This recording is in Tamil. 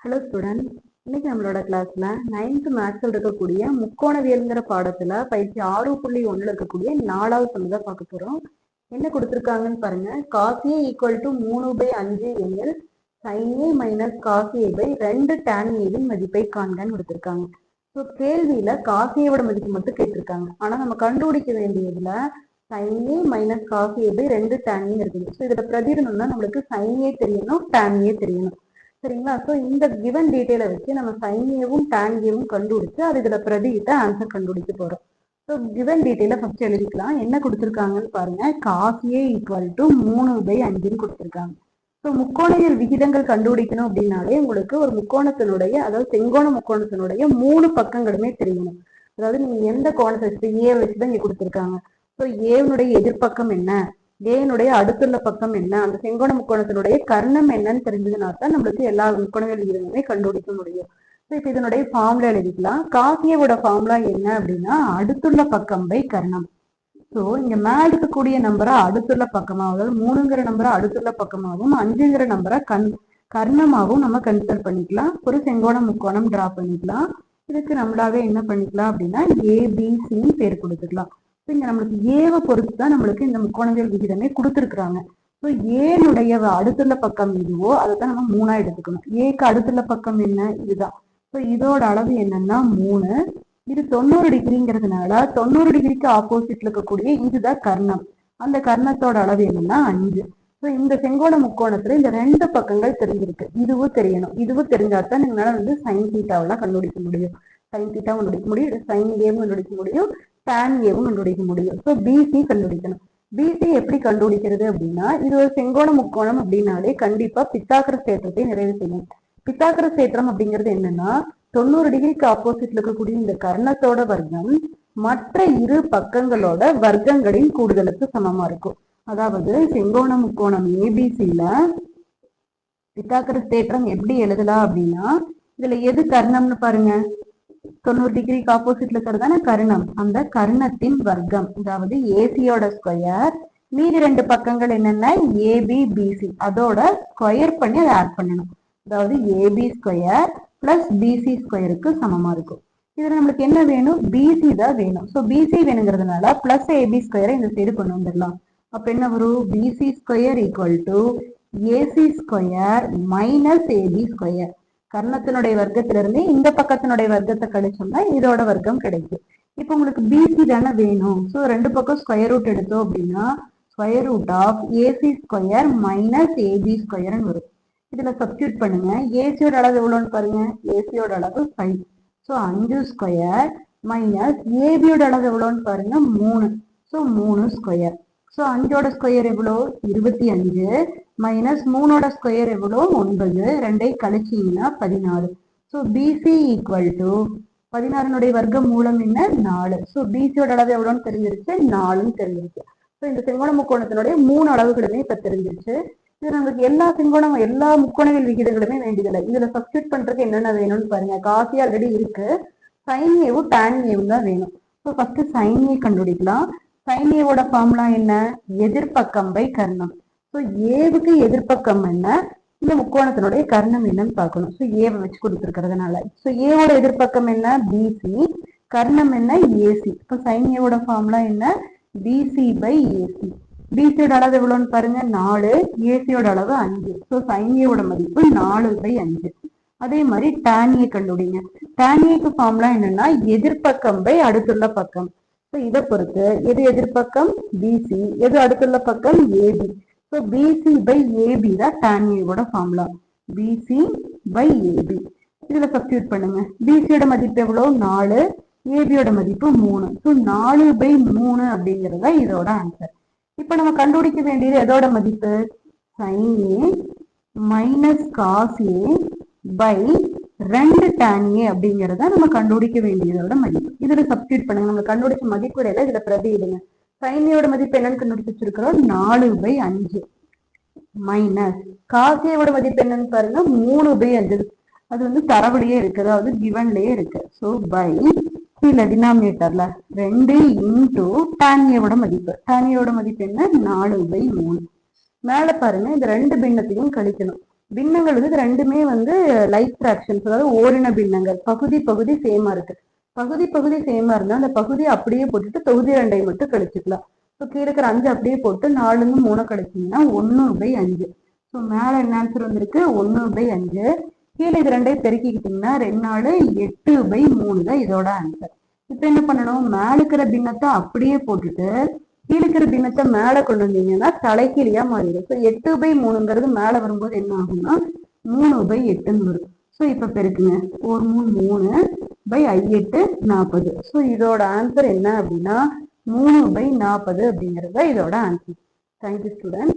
ஹலோ ஸ்டூடெண்ட், இன்னைக்கு நம்மளோட கிளாஸ்ல 9th மேத்ஸ்ல இருக்கக்கூடிய முக்கோணவியல்ங்கிற பாடத்துல பயிற்சி 6.1 இருக்கக்கூடிய 4வது சம் தான் பார்க்க போறோம். என்ன கொடுத்துருக்காங்கன்னு பாருங்க. cos A ஈக்குவல் டு 3/5 எனில் sin A minus cos A by 2 tan A வின் மதிப்பை காண்கன்னு கொடுத்துருக்காங்க. ஸோ கேள்வியில cos A வோட மதிப்பு மட்டும் கேட்டிருக்காங்க. ஆனா நம்ம கண்டுபிடிக்க வேண்டியதுல sin A minus cos A by 2 tan A இருக்குது. ஸோ இதுல பிரதிடணும்னா நம்மளுக்கு sin A தெரியணும், tan A தெரியணும். சரிங்களா? ஸோ இந்த கிவன் டீட்டெயிலை வச்சு நம்ம sin ஏவும் tan ஏவும் கண்டுபிடிச்சு அது இதுல பிரதியிட்ட ஆன்சர் கண்டுபிடிக்க போறோம். ஸோ கிவன் டீட்டெயிலை ஃபர்ஸ்ட் எழுதிக்கலாம். என்ன கொடுத்துருக்காங்கன்னு பாருங்க. cos A ஈக்குவல் டு 3/5 கொடுத்துருக்காங்க. ஸோ முக்கோணவியல் விகிதங்கள் கண்டுபிடிக்கணும் அப்படின்னாலே உங்களுக்கு ஒரு முக்கோணத்தினுடைய, அதாவது செங்கோண முக்கோணத்தினுடைய 3 பக்கங்களுமே தெரியணும். அதாவது நீங்க எந்த கோணத்தை வச்சு ஏ வச்சுதான் இங்க கொடுத்துருக்காங்க. ஸோ ஏனுடைய எதிர்பக்கம் என்ன, ஏனுடைய அடுத்துள்ள பக்கம் என்ன, அந்த செங்கோண முக்கோணத்தினுடைய கர்ணம் என்னன்னு தெரிஞ்சதுனா தான் நம்மளுக்கு எல்லா முக்கோணவியல் விகிதங்களுமே கண்டுபிடிக்க முடியும். ஸோ இப்போ இதனுடைய ஃபார்முலா எழுதிக்கலாம். காசியோட ஃபார்முலா என்ன அப்படின்னா அடுத்துள்ள பக்கம் பை கர்ணம். ஸோ இங்க மேல இருக்கக்கூடிய நம்பரை அடுத்துள்ள பக்கமாகவும், அதாவது 3ங்கிற நம்பரை அடுத்துள்ள பக்கமாகவும் 5ங்கிற நம்பரை கர்ணமாகவும் நம்ம கன்சிடர் பண்ணிக்கலாம். ஒரு செங்கோண முக்கோணம் டிரா பண்ணிக்கலாம். இதுக்கு நம்மளாவே என்ன பண்ணிக்கலாம் அப்படின்னா ஏபிசின்னு பேர் கொடுத்துக்கலாம். இங்க நம்மளுக்கு ஏவை பொறுத்து தான் நம்மளுக்கு இந்த முக்கோணவியல் விகிதமே கொடுத்துருக்குறாங்க. ஸோ ஏனுடைய அடுத்துள்ள பக்கம் இதுவோ அதை தான் நம்ம 3ஆ எடுத்துக்கணும். ஏக்கு அடுத்துள்ள பக்கம் என்ன, இதுதான். ஸோ இதோட அளவு என்னன்னா 3. இது 90 டிகிரிங்கிறதுனால 90 டிகிரிக்கு ஆப்போசிட்ல இருக்கக்கூடிய இதுதான் கர்ணம். அந்த கர்ணத்தோட அளவு என்னன்னா 5. ஸோ இந்த செங்கோண முக்கோணத்துல இந்த 2 பக்கங்கள் தெரிஞ்சிருக்கு. இதுவும் தெரியணும். இதுவும் தெரிஞ்சாதான் நீங்களால சைன் தீட்டாவெல்லாம் கண்டுபிடிக்க முடியும். சைன் தீட்டாவும் கண்டுபிடிக்க முடியும், சைன் ஏவும் கண்டுபிடிக்க முடியும், tan ஏவும் கண்டுபிடிக்க முடியும். ஸோ பிசி கண்டுபிடிக்கணும். பிசி எப்படி கண்டுபிடிக்கிறது அப்படின்னா, இது ஒரு செங்கோண முக்கோணம் அப்படின்னாலே கண்டிப்பா பித்தாகரஸ் தேற்றத்தை நிறைவு செய்யும். பித்தாகரஸ் தேற்றம் அப்படிங்கிறது என்னன்னா 90 டிகிரிக்கு ஆப்போசிட்ல இருக்கக்கூடிய இந்த கர்ணத்தோட வர்க்கம் மற்ற இரு பக்கங்களோட வர்க்கங்களின் கூடுதலுக்கு சமமா இருக்கும். அதாவது செங்கோண முக்கோணம் ஏபிசில பித்தாகரஸ் தேற்றம் எப்படி எழுதலாம் அப்படின்னா, இதுல எது கர்ணம்னு பாருங்க. 90 டிகிரிக்கு ஆப்போசிட்ல இருக்கிறதான கர்ணம், அந்த கர்ணத்தின் வர்க்கம், அதாவது ஏசியோட ஸ்கொயர், மீதி 2 பக்கங்கள் என்னன்னா ஏபி பிசி, அதோட ஸ்கொயர் பண்ணி அதை ஆட் பண்ணணும். அதாவது ஏபி ஸ்கொயர் பிளஸ் பிசி ஸ்கொயருக்கு சமமா இருக்கும். இதுல நம்மளுக்கு என்ன வேணும், பிசி தான் வேணும். ஸோ பிசி வேணுங்கிறதுனால பிளஸ் ஏபி ஸ்கொயரை இந்த சைடு கொண்டு வந்துடலாம். அப்ப என்ன வரும், PC square equal to AC square minus AB square. கர்ணத்தினுடைய வர்க்கத்திலிருந்து இந்த பக்கத்தினுடைய வர்க்கத்தை கழிச்சோம்னா இதோட வர்க்கம் கிடைக்கும். இப்போ உங்களுக்கு பிசி தானே வேணும். ஸோ 2 பக்கம் ஸ்கொயர் ரூட் எடுத்தோம் அப்படின்னா square root of AC square minus AB ஸ்கொயர்னு வரும். இதுல சப்ஸ்டியூட் பண்ணுங்க. ஏசியோட அளவு எவ்வளோன்னு பாருங்க. ஏசியோட அளவு 5. ஸோ 5 ஸ்கொயர் மைனஸ் ஏபியோட அளவு எவ்வளோன்னு பாருங்க 3. So 3 square. ஸோ 5ஓட ஸ்கொயர் எவ்வளோ 25 மைனஸ் 3ஓட ஸ்கொயர் எவ்வளோ 9. 2ஐ கழிச்சிங்கன்னா 16. ஸோ பிசி ஈக்குவல் டு 16னுடைய வர்க்க மூலம் என்ன 4. ஸோ பிசியோட அளவு எவ்வளோன்னு தெரிஞ்சிருச்சு, 4ன்னு தெரிஞ்சிருச்சு. ஸோ இந்த செங்கோண முக்கோணத்தினுடைய 3 அளவுகளுமே இப்ப தெரிஞ்சிருச்சு. இது நம்மளுக்கு எல்லா முக்கோணவியல் விகிதங்களுமே வேண்டியதில்லை. இதுல சப்ஸ்டியூட் பண்றதுக்கு என்னென்ன வேணும்னு பாருங்க. காசி ஆல்ரெடி இருக்கு, சைன் ஏவும் tan ஏவும் தான் வேணும். ஸோ ஃபர்ஸ்ட் சைன் ஏ கண்டுபிடிக்கலாம். சைன் ஏவோட ஃபார்முலா என்ன, எதிர்பக்கம் பை கர்ணம். ஸோ ஏவுக்கு எதிர்பக்கம் என்ன, இந்த முக்கோணத்தினுடைய கர்ணம் என்னன்னு பார்க்கணும். ஸோ ஏவை வச்சு கொடுத்துருக்கிறதுனால ஸோ ஏவோட எதிர்பக்கம் என்ன பிசி, கர்ணம் என்ன ஏசி. இப்போ சைன் ஏவோட ஃபார்முலா என்ன, பிசி பை ஏசி. பிசியோட அளவு எவ்வளோன்னு பாருங்க 4, ஏசியோட அளவு 5. ஸோ சைன் ஏவோட மதிப்பு 4/5. அதே மாதிரி tan ஏ கண்டுபிடிங்க. tan ஏக்கு ஃபார்முலா என்னன்னா எதிர்பக்கம் பை அடுத்துள்ள பக்கம். ஸோ இதை பொறுத்து எது எதிர்பக்கம் பிசி, எது அடுத்துள்ள பக்கம் AB. So BC by AB தான் tan ஏவோட ஃபார்முலா, பிசி பை ஏபி. இதுல சப்ஸ்டியூட் பண்ணுங்க. பிசியோட மதிப்பு எவ்வளோ 4, ஏபியோட மதிப்பு 3. ஸோ 4/3 அப்படிங்கிறதா இதோட ஆன்சர். இப்ப நம்ம கண்டுபிடிக்க வேண்டியது எதோட மதிப்பு, sine A minus cos A by 2 tan A அப்படிங்கிறத நம்ம கண்டுபிடிக்க வேண்டியதோட மதிப்பு. இதுல சப்ஸ்டியூட் பண்ணுங்க. நம்ம கண்டுபிடிச்ச மதிப்புடையில இதுல பிரதியிடுங்க. சைன் ஏவோட மதிப்பு என்னன்னு கண்டுபிடிச்சிருக்கிறோம் 4/5 மைனஸ் காஸ் ஏவோட மதிப்பு என்னன்னு பாருங்க 3/5. அது தரவுலயே இருக்கு, அதாவது கிவன்லயே இருக்கு. ஸோ பை கீழே டினாமினேட்டர்ல 2 இன்டூ tan ஏவோட மதிப்பு. tan ஏவோட மதிப்பு என்ன 4/3. மேல பாருங்க இந்த 2 பின்னத்தையும் கழிக்கணும். பின்னங்கள் வந்து இது ரெண்டுமே வந்து லைக் ஃபிராக்ஷன்ஸ், அதாவது ஓரின பின்னங்கள். பகுதி பகுதி சேமா இருக்கு. பகுதி பகுதி சேமா இருந்தா அந்த பகுதியை அப்படியே போட்டுட்டு தொகுதி 2ஐ மட்டும் கழிச்சுக்கலாம். ஸோ கீழே இருக்கிற 5 அப்படியே போட்டு 4ன்னு 3 கழிச்சிங்கன்னா 1/5. ஸோ மேலே என்ன ஆன்சர் வந்திருக்கு? 1/5. கீழே இது 2ஐ பெருக்கிக்கிட்டிங்கன்னா 2 8/3 தான் இதோட ஆன்சர். இப்போ என்ன பண்ணணும்? மேலே இருக்கிற பின்னத்தை அப்படியே போட்டுட்டு கீழே இருக்கிற பின்னத்தை மேலே கொண்டு வந்தீங்கன்னா தலைகீழியா மாறிடும். ஸோ 8/3ங்கிறது மேலே வரும்போது என்ன ஆகும்னா 3/8ன்னு வரும். ஸோ இப்போ பெருக்குங்க. 4 3 3/8 40. ஸோ இதோட ஆன்சர் என்ன அப்படின்னா 3/40 அப்படிங்கிறது இதோட ஆன்சர். Thank you student.